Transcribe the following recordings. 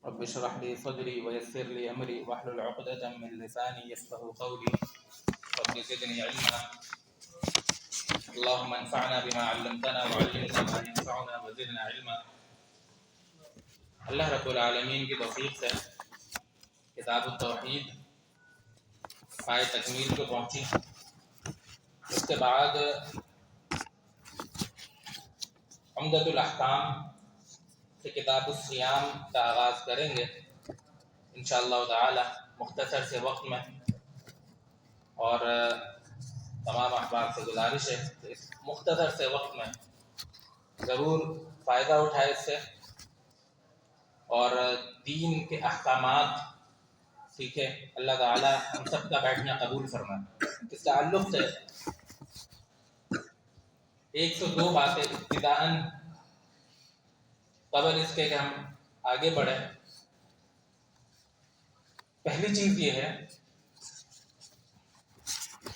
رب اشرح لي صدري ويسر لي أمري واحلل عقدة من لساني يفقهوا قولي رب زدني علما اللهم انفعنا بما علمتنا وعلمنا ما ينفعنا وزدنا علما۔ اللہ رب العالمین کی توفیق سے کتاب التوحید پائے تکمیل کو پہنچی۔ اس کے بعد عمدۃ الاحکام سے کتاب الصیام کا آغاز کریں گے انشاءاللہ تعالی مختصر سے وقت میں، اور تمام احباب سے گزارش ہے کہ اس مختصر سے وقت میں ضرور فائدہ اٹھائے اس سے اور دین کے احکامات سیکھے۔ اللہ تعالی ہم سب کا بیٹھنا قبول فرمائے۔ اس تعلق سے 102 باتیں ابتداءً قبل اس کے کہ ہم آگے بڑھیں۔ پہلی چیز یہ ہے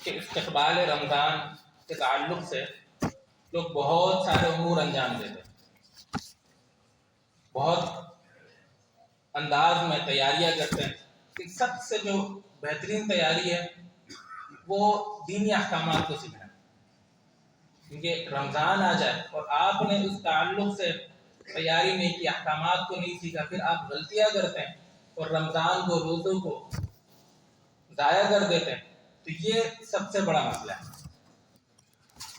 کہ استقبال رمضان کے تعلق سے لوگ بہت سارے امور انجام دیتے ہیں، بہت انداز میں تیاریاں کرتے ہیں کہ سب سے جو بہترین تیاری ہے وہ دینی احکامات کو سیکھنا ہے، کیونکہ رمضان آ جائے اور آپ نے اس تعلق سے تیاری نہیں کی، احکامات کو نہیں سیکھا، پھر آپ غلطیاں کرتے ہیں اور رمضان کو، روزوں کو ضائع کر دیتے ہیں، تو یہ سب سے بڑا مسئلہ ہے۔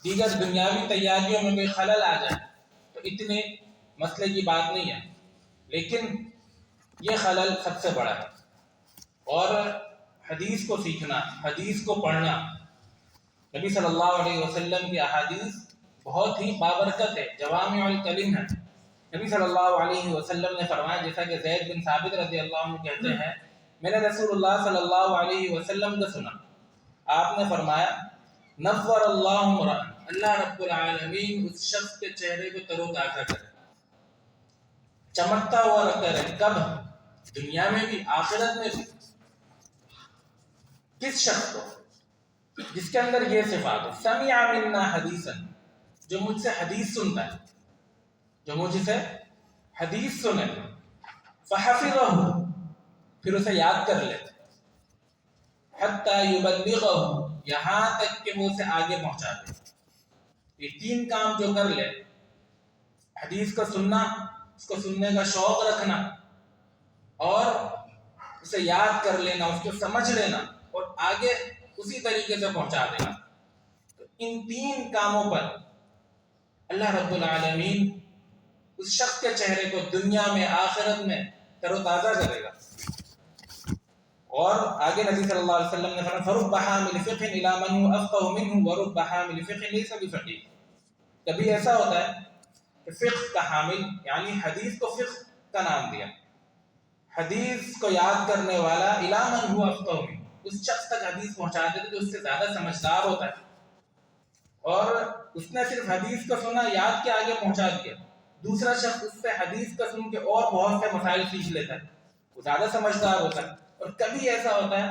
دیگر دنیاوی تیاریوں میں کوئی خلل آ جائے تو اتنے مسئلے کی بات نہیں ہے، لیکن یہ خلل سب سے بڑا ہے۔ اور حدیث کو سیکھنا، حدیث کو پڑھنا، نبی صلی اللہ علیہ وسلم کی احادیث بہت ہی بابرکت ہے، جوامع الکلم ہے۔ نبی صلی اللہ علیہ وسلم نے فرمایا، جیسا کہ زید بن ثابت رضی اللہ عنہ کہتے ہیں، میں نے رسول اللہ صلی اللہ علیہ وسلم کو سنا، آپ نے فرمایا نور اللہ امرأ، اللہ رب العالمین اس شخص کے چہرے کو تر و تازہ کرے، چمکتا ہوا رکھتا رہے، کب؟ دنیا میں بھی، آخرت میں بھی۔ کس شخص کو؟ جس کے اندر یہ صفات ہے، سمع منا حدیثا، جو مجھ سے حدیث سنتا ہے، جو مجھ سے حدیث سنے، فحفظہ، پھر اسے یاد کر لیتے، حتی یبلغہ، یہاں تک کہ وہ اسے آگے پہنچا دے۔ یہ 3 کام جو کر لے، حدیث کو سننا، اس کو سننے کا شوق رکھنا، اور اسے یاد کر لینا، اس کو سمجھ لینا اور آگے اسی طریقے سے پہنچا دینا، تو ان 3 کاموں پر اللہ رب العالمین اس شخص کے چہرے کو دنیا میں، آخرت میں تر و تازہ کرے گا۔ اور آگے نبی صلی اللہ علیہ وسلم نے فرمایا فَرُبَّ حَامِلِ فِقْهٍ إِلَىٰ مَنْ هُوَ أَفْقَهُ مِنْهُ وَرُبَّ حَامِلِ فِقْهٍ لَيْسَ بِفَقِيهٍ۔ کبھی ایسا ہوتا ہے کہ فقہ کا حامل، یعنی حدیث کو فقہ کا نام دیا، حدیث کو یاد کرنے والا، إِلَىٰ مَنْ هُوَ أَفْقَهُ مِنْهُ، اس شخص تک حدیث پہنچا دیتے جو اس سے زیادہ سمجھدار ہوتا ہے، اور اس نے صرف حدیث کو سنا، یاد کے آگے پہنچا دیا۔ دوسرا شخص اس سے حدیث کا سن کے اور بہت سے مسائل سیکھ لیتا ہے، وہ زیادہ سمجھدار ہوتا ہے۔ اور کبھی ایسا ہوتا ہے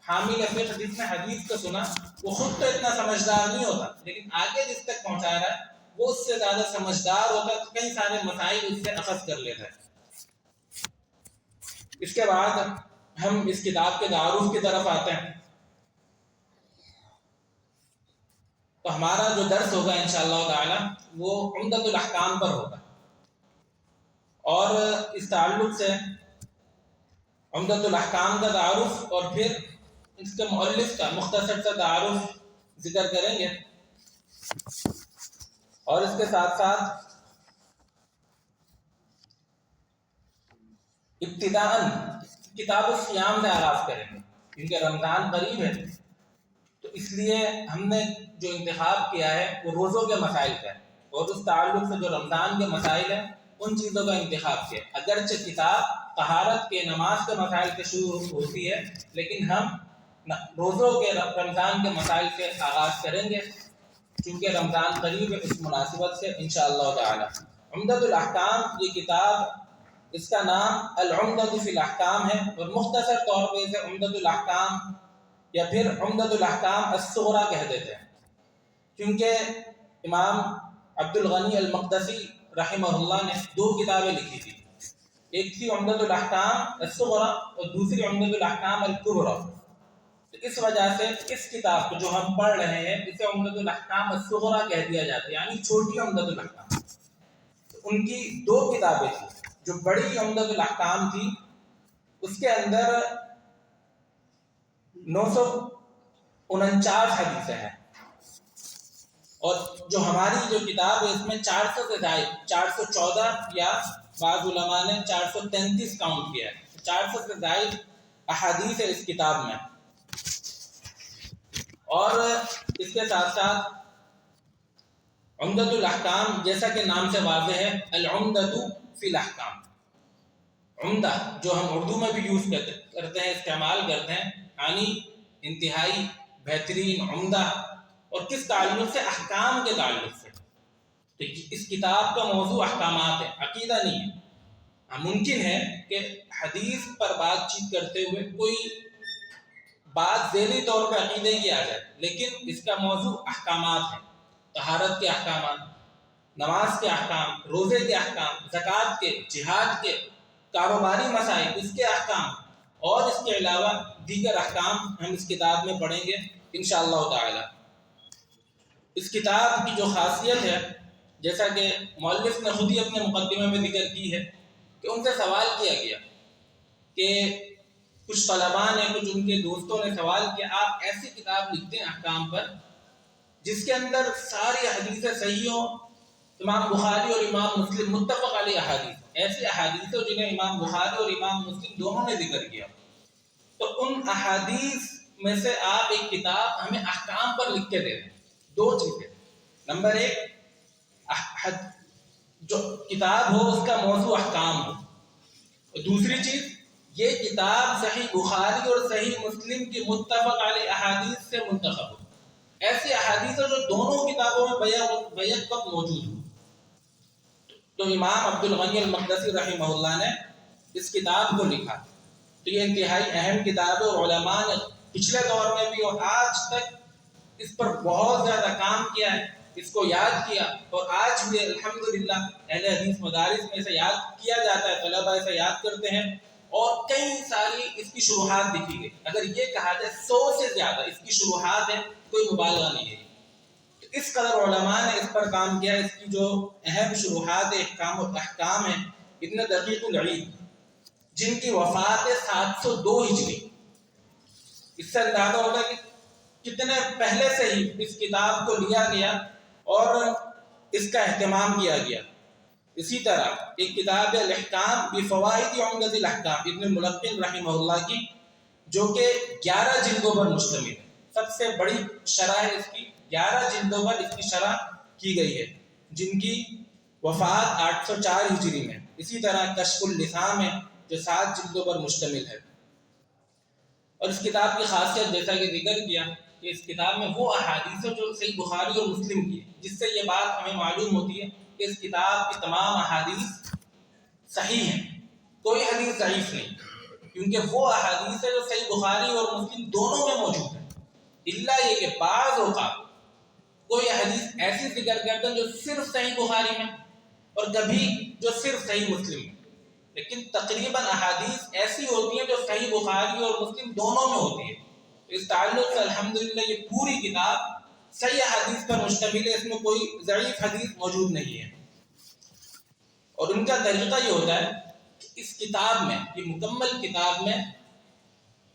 حامل فقہ، جس نے حدیث کو سنا، وہ خود تو اتنا سمجھدار نہیں ہوتا، لیکن آگے جس تک پہنچا رہا ہے وہ اس سے زیادہ سمجھدار ہوتا ہے، تو کئی سارے مسائل اس سے اخذ کر لیتا ہے۔ اس کے بعد ہم اس کتاب کے تعارف کی طرف آتے ہیں، تو ہمارا جو درس ہوگا انشاءاللہ تعالی وہ عمدۃ الاحکام پر ہوگا، اور اس تعلق سے عمدۃ الاحکام کا تعارف اور پھر اس کے مؤلف کا مختصر سا تعارف ذکر کریں گے، اور اس کے ساتھ ساتھ ابتداءً کتاب الصیام سے آغاز کریں گے، کیونکہ رمضان قریب ہے، تو اس لیے ہم نے جو انتخاب کیا ہے وہ روزوں کے مسائل کا ہے، اور اس تعلق سے جو رمضان کے مسائل ہیں ان چیزوں کا انتخاب کیا ہے۔ اگرچہ کتاب طہارت کے، نماز کے مسائل سے شروع ہوتی ہے، لیکن ہم روزوں کے، رمضان کے مسائل سے آغاز کریں گے، چونکہ رمضان قریب ہے، اس مناسبت سے انشاءاللہ تعالی۔ عمدۃ الاحکام، یہ کتاب، اس کا نام العمدۃ فی الاحکام ہے، اور مختصر طور پہ اسے عمدۃ الاحکام یا پھر عمدۃ الاحکام الصغریٰ کہہ دیتے ہیں، کیونکہ امام عبد الغنی المقدسی رحمہ اللہ نے 2 کتابیں لکھی تھی، ایک تھی عمدۃ الاحکام الصغریٰ اور دوسری عمدۃ الاحکام الکبریٰ. تو اس وجہ سے اس کتاب کو جو ہم پڑھ رہے ہیں اسے عمدۃ الاحکام الصغریٰ کہہ دیا جاتا ہے، یعنی چھوٹی عمدۃ الاحکام. ان کی دو کتابیں تھیں. جو بڑی عمدۃ الاحکام تھی اس کے اندر 949 حدیثیں ہیں، اور جو ہماری جو کتاب ہے اس میں 400 سے زائد 414 یا بعض علماء نے 433 کاؤنٹ کیا ہے. 400 سے زائد احادیث ہے اس کتاب میں. اور اس کے ساتھ ساتھ عمدۃ الاحکام جیسا کہ نام سے واضح ہے، العمدۃ فی الاحکام. عمدہ جو ہم اردو میں بھی یوز کرتے ہیں، استعمال کرتے ہیں، یعنی انتہائی بہترین، عمدہ. اور کس تعلق سے؟ احکام کے تعلق سے. تو اس کتاب کا موضوع احکامات ہے، عقیدہ نہیں ہے. ممکن ہے کہ حدیث پر بات چیت کرتے ہوئے کوئی بات ذیلی طور پہ عقیدے کی آ جائے، لیکن اس کا موضوع احکامات ہے. طہارت کے احکامات، نماز کے احکام، روزے کے احکام، زکوٰۃ کے، جہاد کے، کاروباری مسائل اس کے احکام، اور اس کے علاوہ دیگر احکام ہم اس کتاب میں پڑھیں گے انشاءاللہ تعالی. اس کتاب کی جو خاصیت ہے، جیسا کہ مؤلف نے خود ہی اپنے مقدمے میں ذکر کی ہے، کہ ان سے سوال کیا گیا کہ کچھ طلباء نے، کچھ ان کے دوستوں نے سوال کیا، آپ ایسی کتاب لکھتے ہیں احکام پر جس کے اندر ساری حدیثیں صحیح ہوں، امام بخاری اور امام مسلم متفق علیہ احادیث، ایسی احادیث جنہیں امام بخاری اور امام مسلم دونوں نے ذکر کیا. تو ان احادیث میں سے آپ ایک کتاب ہمیں احکام پر لکھ کے دے دیں. دو چیزیں: نمبر ایک، جو کتاب ہو اس کا موضوع احکام ہو، اور دوسری چیز یہ کتاب صحیح بخاری اور صحیح مسلم کی متفق علیہ احادیث سے منتخب ہو. ایسی احادیث جو دونوں کتابوں میں بیک وقت موجود ہو. تو امام عبد الغنی المقدسی رحمہ اللہ نے اس کتاب کو لکھا. تو یہ انتہائی اہم کتاب ہے، اور علماء نے پچھلے دور میں بھی اور آج تک اس پر بہت زیادہ کام کیا ہے، اس کو یاد کیا، اور آج بھی الحمدللہ اہل حدیث مدارس میں اسے یاد کیا جاتا ہے، طلبہ اسے یاد کرتے ہیں، اور کئی ساری اس کی شروحات لکھی گئی. اگر یہ کہا جائے 100 سے زیادہ اس کی شروحات ہے، کوئی مبالغہ نہیں ہے. تو اس قدر علماء نے اس پر کام کیا. اس کی جو اہم شروحات احکام ہیں، ابن دقیق العید جن کی وفات ہے 702 ہجری، اس سے اندازہ ہوگا کہ کتنے پہلے سے ہی اس کتاب کو لیا گیا اور اس کا اہتمام کیا گیا. اسی طرح ایک کتاب ہے الاحکام بفوائد عمدۃ الاحکام ابن الملقن رحمہ اللہ کی، جو کہ 11 جلدوں پر مشتمل ہے. سب سے بڑی شرح ہے اس کی، 11 جلدوں پر اس کی شرح کی گئی ہے، جن کی وفات 804 ہجری میں. اسی طرح کشف اللثام ہے جو 7 جلدوں پر مشتمل ہے. اور اس کتاب کی خاصیت جیسا کہ ذکر کیا کہ اس کتاب میں وہ احادیث جو صحیح بخاری اور مسلم کی، جس سے یہ بات ہمیں معلوم ہوتی ہے کہ اس کتاب کی تمام احادیث صحیح ہیں، کوئی حدیث ضعیف نہیں، کیونکہ وہ احادیث ہے جو صحیح بخاری اور مسلم دونوں میں موجود ہیں. الا یہ کہ بعض اوقات کوئی حدیث ایسی ذکر کرتے ہیں جو صرف صحیح بخاری میں، اور کبھی جو صرف صحیح مسلم میں، لیکن تقریباً احادیث ایسی ہوتی ہیں جو صحیح بخاری اور مسلم دونوں میں ہوتی ہے. اس تعلق سے الحمدللہ یہ پوری کتاب صحیح حدیث پر مشتمل ہے، اس میں کوئی ضعیف حدیث موجود نہیں ہے. اور ان کا طریقہ یہ ہوتا ہے کہ اس کتاب میں، یہ مکمل کتاب میں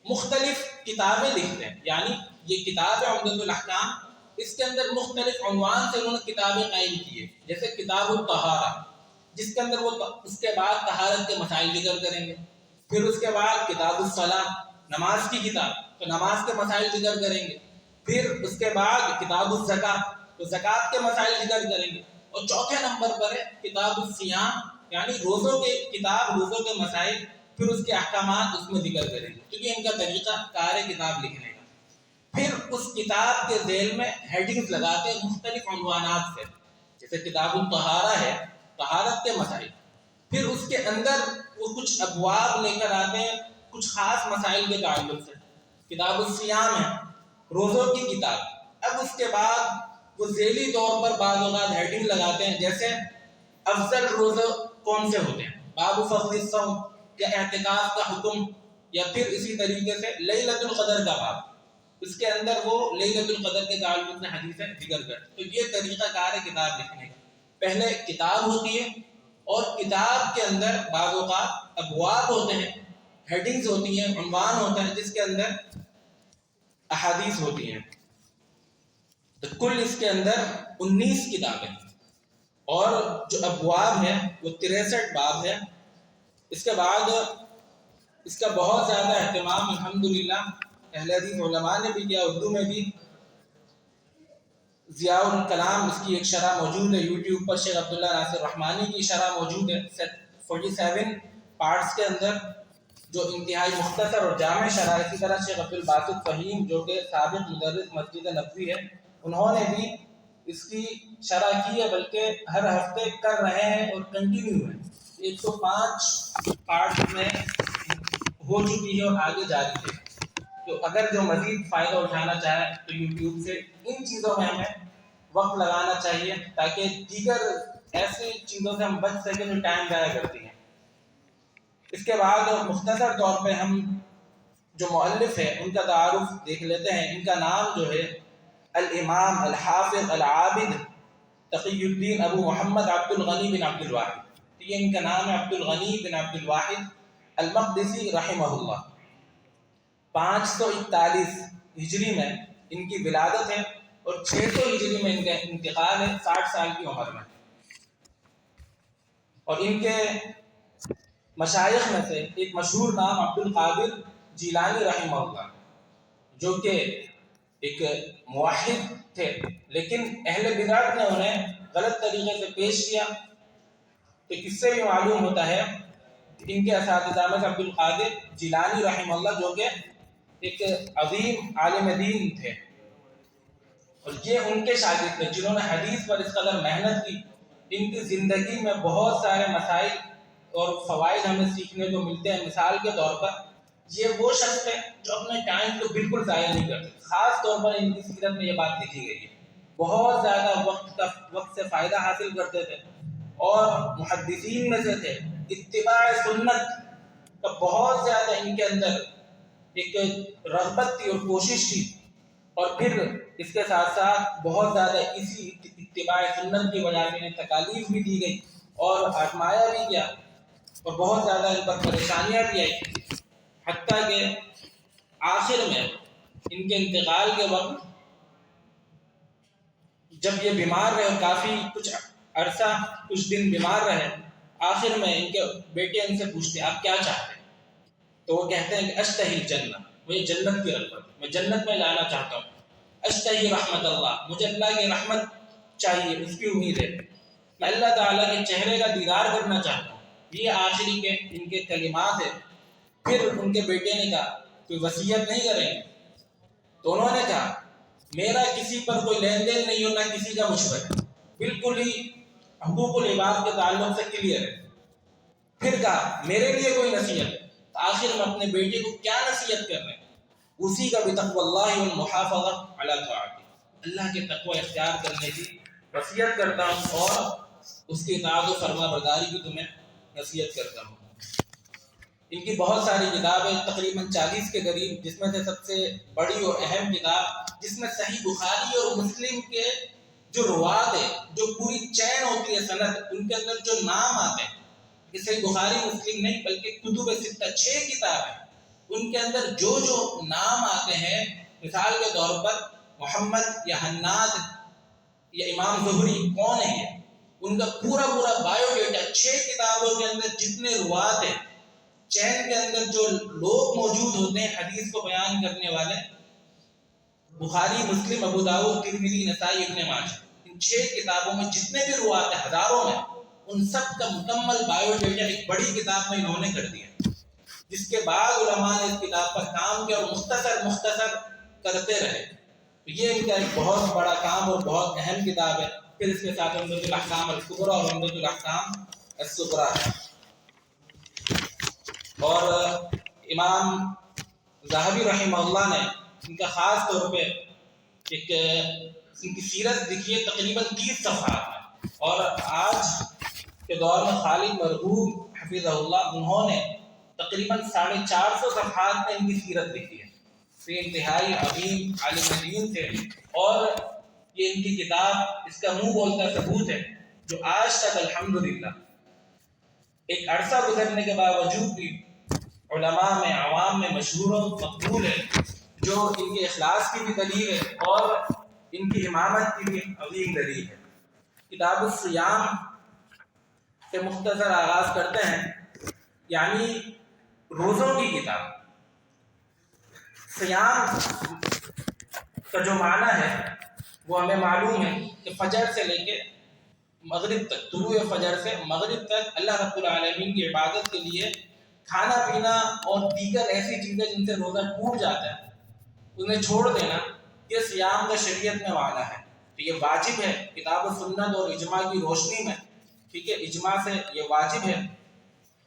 مختلف کتابیں لکھتے ہیں. یعنی یہ کتاب ہے عمدۃ الاحکام، اس کے اندر مختلف عنوان سے انہوں نے کتابیں قائم کی ہے. جیسے کتاب الطہارہ، جس کے اندر وہ اس کے بعد طہارت کے مسائل ذکر کریں گے. پھر اس کے بعد کتاب الصلاۃ، نماز کی کتاب، تو نماز کے مسائل ذکر کریں گے. پھر اس کے بعد کتاب الزکوٰۃ، تو زکوٰۃ کے مسائل ذکر کریں گے. اور چوتھے نمبر پر ہے کتاب الصیام، یعنی روزوں کے کتاب، روزوں کے مسائل، پھر اس کے احکامات اس میں ذکر کریں گے. کیونکہ ان کا طریقہ کار کتاب لکھنے کا. پھر اس کتاب کے ذیل میں ہیڈنگز لگاتے ہیں مختلف عنوانات سے، جیسے کتاب الطہارہ ہے، طہارت کے مسائل. پھر اس کے اندر وہ کچھ ابواب لے کر آتے ہیں کچھ خاص مسائل کے تعلق سے. کتاب الصیام ہے، روزوں کی کتاب. اب اس کے بعد وہ ذیلی طور پر بعض اوقات ہیڈنگ لگاتے ہیں، جیسے افضل روزے کون سے ہوتے ہیں، باب فضل الصوم یا اعتکاف کا حکم، یا پھر اسی طریقے سے لیلۃ القدر کا باب، اس کے اندر وہ لیلۃ القدر کے تعلق سے حدیثیں ذکر کر. تو یہ طریقہ کار ہے کتاب لکھنے کا. پہلے کتاب ہوتی ہے اور کتاب کے اندر بعض اوقات ابواب ہوتے ہیں، ہیڈنگز ہوتی ہیں، عنوان ہوتا ہے جس کے اندر احادیث ہوتی ہیں. تو کل اس کے اندر 19 کتابیں اور جو ابواب ہیں وہ 63 باب ہے. اس کے بعد اس کا بہت زیادہ اہتمام الحمدللہ اہل حدیث علماء نے بھی کیا، اردو میں بھی. ضیاء الکلام اس کی ایک شرح موجود ہے یوٹیوب پر، شیخ عبداللہ ناصر رحمانی کی شرح موجود ہے 47 پارٹس کے اندر، جو انتہائی مختصر اور جامع شرح. اسی طرح شیخ عبدالباسط فہیم جو کہ سابق مدرس مسجد نبوی ہے، انہوں نے بھی اس کی شرح کی ہے، بلکہ ہر ہفتے کر رہے ہیں اور کنٹینیو ہے. 105 پارٹس میں ہو چکی ہے اور آگے جاری ہے. تو اگر جو مزید فائدہ اٹھانا چاہے تو یوٹیوب سے ان چیزوں میں ہمیں وقت لگانا چاہیے تاکہ دیگر ایسی چیزوں سے ہم بچ سکیں جو ٹائم ضائع کرتی ہیں. اس کے بعد مختصر طور پہ ہم جو مؤلف ہے ان کا تعارف دیکھ لیتے ہیں. ان کا نام جو ہے الامام الحافظ العابد تقی الدین ابو محمد عبد الغنی بن عبد الواحد. یہ ان کا نام ہے، عبد الغنی بن عبد الواحد المقدسی رحمہ اللہ. 541 ہجری میں ان کی ولادت ہے اور 600 ہجری میں ان کا انتقال ہے 60 سال کی عمر میں. اور ان کے مشائخ میں سے ایک مشہور نام عبد القادر جیلانی رحمہ اللہ، جو کہ ایک موحد تھے، لیکن اہل بدعت نے انہیں غلط طریقے سے پیش کیا. تو اس سے بھی معلوم ہوتا ہے کہ ان کے اساتذہ میں سے عبد القادر جیلانی رحمہ اللہ جو کہ ایک عظیم عالم دین تھے، اور یہ ان کے شاگرد تھے جنہوں نے حدیث پر اس قدر محنت کی. ان کی زندگی میں بہت سارے مسائل اور فوائد ہمیں سیکھنے کو ملتے ہیں. مثال کے طور پر یہ وہ شخص تھے جو اپنے ٹائم کو بالکل ضائع نہیں کرتے. خاص طور پر ان کی سیرت میں یہ بات لکھی گئی ہے. بہت زیادہ وقت سے فائدہ حاصل کرتے تھے اور محدثین میں سے تھے. اتباع سنت کا بہت زیادہ ان کے اندر ایک رغبت تھی اور کوشش تھی، اور پھر اس کے ساتھ ساتھ بہت زیادہ اسی اتباع سنت کی وجہ سے انہیں تکالیف بھی دی گئی اور آزمایا بھی گیا، اور بہت زیادہ ان پر پریشانیاں بھی آئی. حتیٰ کہ آخر میں ان کے انتقال کے وقت جب یہ بیمار رہے، کافی کچھ عرصہ کچھ دن بیمار رہے، آخر میں ان کے بیٹے ان سے پوچھتے آپ کیا چاہتے ہیں؟ تو وہ کہتے ہیں کہ اشتہی الجنہ، مجھے جنت کی رغبت، میں جنت میں جانا چاہتا ہوں. اشتہی رحمت اللہ، مجھے اللہ کی رحمت چاہیے، اس کی امید ہے. میں اللہ تعالیٰ کے چہرے کا دیدار کرنا چاہتا ہوں. یہ آخری کے ان کے کلمات ہیں. پھر ان کے بیٹے نے کہا کوئی وصیت نہیں کریں گے؟ تو انہوں نے کہا میرا کسی پر کوئی لین دین نہیں ہو، نہ کسی کا مجھ پر، بالکل ہی حقوق العباد کے تعلق سے کلیئر ہے. پھر کہا میرے لیے کوئی نصیحت ہے؟ آخر میں اپنے بیٹے کو کیا نصیحت کر رہے ہیں؟ اسی کا بتقوی اللہ والمحافظۃ علی طاعتہ، اللہ کے تقوی اختیار کرنے کی وصیت کرتا ہوں اور اس کی اطاعت و فرما برداری کی تمہیں نصیحت کرتا ہوں. ان کی بہت ساری کتابیں تقریباً 40 کے قریب، جس میں سے سب سے بڑی اور اہم کتاب جس میں صحیح بخاری اور مسلم کے جو روات ہے، جو پوری چین ہوتی ہے سند، ان کے اندر جو نام آتے ہیں، کہ صحیح بخاری مسلم نہیں بلکہ کتب ستہ 6 کتاب ہیں، ان کے اندر جو جو نام آتے ہیں، مثال کے طور پر محمد یا حناد یا امام زہری کون ہے، ان کا پورا بایو ڈیٹا 6 کتابوں کے اندر جتنے روات ہیں، چین کے اندر جو لوگ موجود ہوتے ہیں حدیث کو بیان کرنے والے، بخاری، مسلم، ابو داؤد، ترمذی، نسائی، ابن ماجہ، ان 6 کتابوں میں جتنے بھی روات ہیں ہزاروں میں، ان سب کا مکمل بایو ڈیٹا ایک بڑی کتاب میں انہوں نے کر دیا، جس کے بعد علماء نے اس کتاب پر کام کیا اور مختصر کرتے رہے. یہ ان کا ایک بہت بڑا کام اور بہت اہم کتاب ہے. پھر اس کے ساتھ عمدۃ الاحکام الکبریٰ اور عمدۃ الاحکام الصغریٰ ہے. اور امام ذہبی رحمہ اللہ نے ان کا خاص طور پہ ایک ان کی سیرت لکھی ہے تقریباً 30 صفحات میں، اور آج کے دور میں خالد مرغوب حفظہ اللہ، انہوں نے تقریباً 450 صفحات میں ان کی سیرت لکھی ہے. تو یہ انتہائی عظیم عالم دین تھے، اور یہ ان کی کتاب اس کا منہ بولتا ثبوت ہے جو آج تک الحمدللہ ایک عرصہ گزرنے کے باوجود بھی علماء میں، عوام میں مشہور و مقبول ہے، جو ان کے اخلاص کی بھی دلیل ہے اور ان کی امامت کی بھی عظیم دلیل ہے. کتاب الصیام سے مختصر آغاز کرتے ہیں، یعنی روزوں کی کتاب. صیام کا جو معنی ہے وہ ہمیں معلوم ہے کہ فجر سے لے کے مغرب تک، طلوع فجر سے مغرب تک اللہ رب العالمین کی عبادت کے لیے کھانا پینا اور دیگر ایسی چیزیں جن سے روزہ ٹوٹ جاتا ہے انہیں چھوڑ دینا، یہ صیام کا شریعت میں معنی ہے. تو یہ واجب ہے کتاب و سنت اور اجماع کی روشنی میں، ٹھیک ہے، اجماع سے یہ واجب ہے.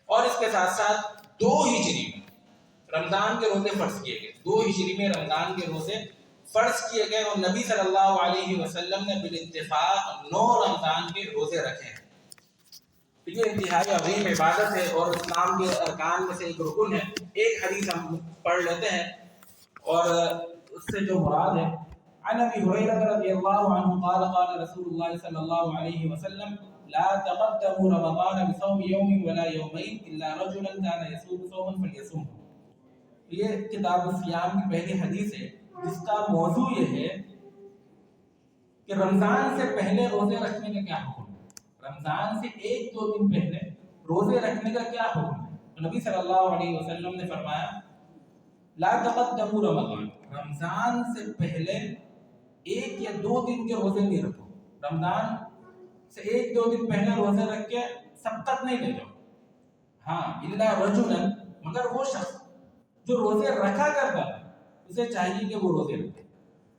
اور اس کے ساتھ ساتھ 2 ہجری میں رمضان کے روزے فرض کیے گئے. 2 ہجری میں رمضان کے روزے فرض کیے گئے، اور نبی صلی اللہ علیہ وسلم نے بالاتفاق 9 رمضان کے روزے رکھے ہیں. یہ انتہائی عظیم عبادت ہے اور اسلام کے ارکان میں سے ایک رکن ہے. ایک حدیث ہم پڑھ لیتے ہیں اور اس سے جو مراد ہے، عن ابی ہریرہ رضی اللہ عنہ قال قال رسول اللہ صلی اللہ علیہ وسلم لا تقدموا رمضان بصوم يوم ولا يومين الا رجلا كان يصوم صوما فليصومه. یہ کتاب الصیام کی پہلی حدیث ہے جس کا موضوع یہ ہے کہ رمضان سے پہلے روزے رکھنے کا کیا حکم ہے، رمضان سے 1-2 دن پہلے روزے رکھنے کا کیا حکم ہے. تو نبی صلی اللہ علیہ وسلم نے فرمایا لا تقدموا رمضان، رمضان سے پہلے 1 یا 2 دن کے روزے نہیں رکھو. رمضان سے 1-2 دن پہلے روزے رکھ کے سبقت نہیں لے جاؤ. ہاں الا رجلا، مگر وہ شخص جو روزے رکھا کرتا ہے اسے چاہیے کہ وہ روزے رکھے.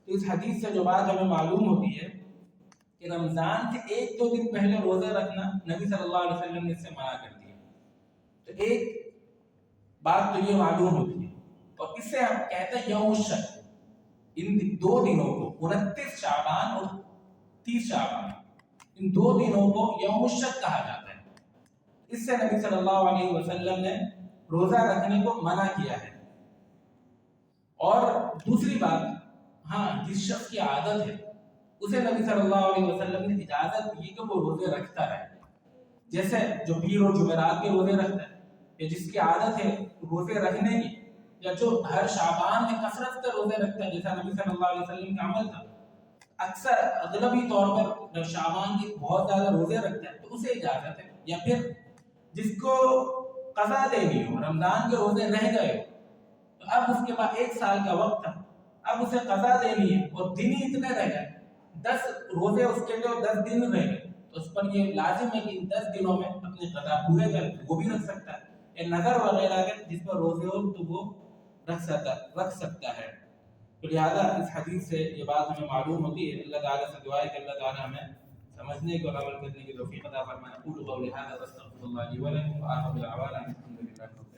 تو اس حدیث سے جو بات ہمیں معلوم ہوتی ہے کہ رمضان سے 1-2 دن پہلے روزے رکھنا نبی صلی اللہ علیہ وسلم نے اس سے منع کر دیا. تو ایک بات تو یہ معلوم ہوتی ہے، اور اس سے ہم کہتے ہیں یوم الشک. ان 2 دنوں کو 29 شعبان اور 30 شعبان، ان 2 دنوں کو یوم الشک کہا جاتا ہے. اس سے نبی صلی اللہ علیہ وسلم نے روزہ رکھنے کو منع کیا ہے. اور دوسری بات، ہاں جس شخص کی عادت ہے اسے نبی صلی اللہ علیہ وسلم نے اجازت دی کہ وہ روزے رکھتا رہے. جیسے جو پیر اور جمعرات کے روزے رکھتا ہے، یا جس کی عادت ہے روزے رکھنے کی، یا جو ہر شعبان میں کثرت سے روزے رکھتا ہے جیسا نبی صلی اللہ علیہ وسلم کا عمل تھا. اکثر اغلبی طور پر جب شعبان کے بہت زیادہ روزے رکھتا ہے تو اسے اجازت ہے. یا پھر جس کو قضا دینی ہو، رمضان کے روزے رہ گئے تو اب اس کے بعد 1 سال کا وقت تھا، اب اسے قضا دینی ہے اور دن ہی اتنے رہ گئے، 10 روزے اس کے لیے 10 دن رہ گئے، تو اس پر یہ لازم ہے کہ ان 10 دنوں میں اپنی قضا پورے کر وہ بھی رکھ سکتا ہے. یا نظر وغیرہ کے جس پر روزے ہو تو وہ رکھ سکتا ہے. تو لہٰذا اس حدیث سے یہ بات ہمیں معلوم ہوتی ہے. اللہ تعالیٰ سے دعا ہے کہ اللہ تعالیٰ ہمیں سمجھنے کو اور عمل کرنے کی توفیق عطا فرمائے. اقول قولی ھذا واستغفر اللہ لی ولکم وآخر دعوانا الحمد للہ.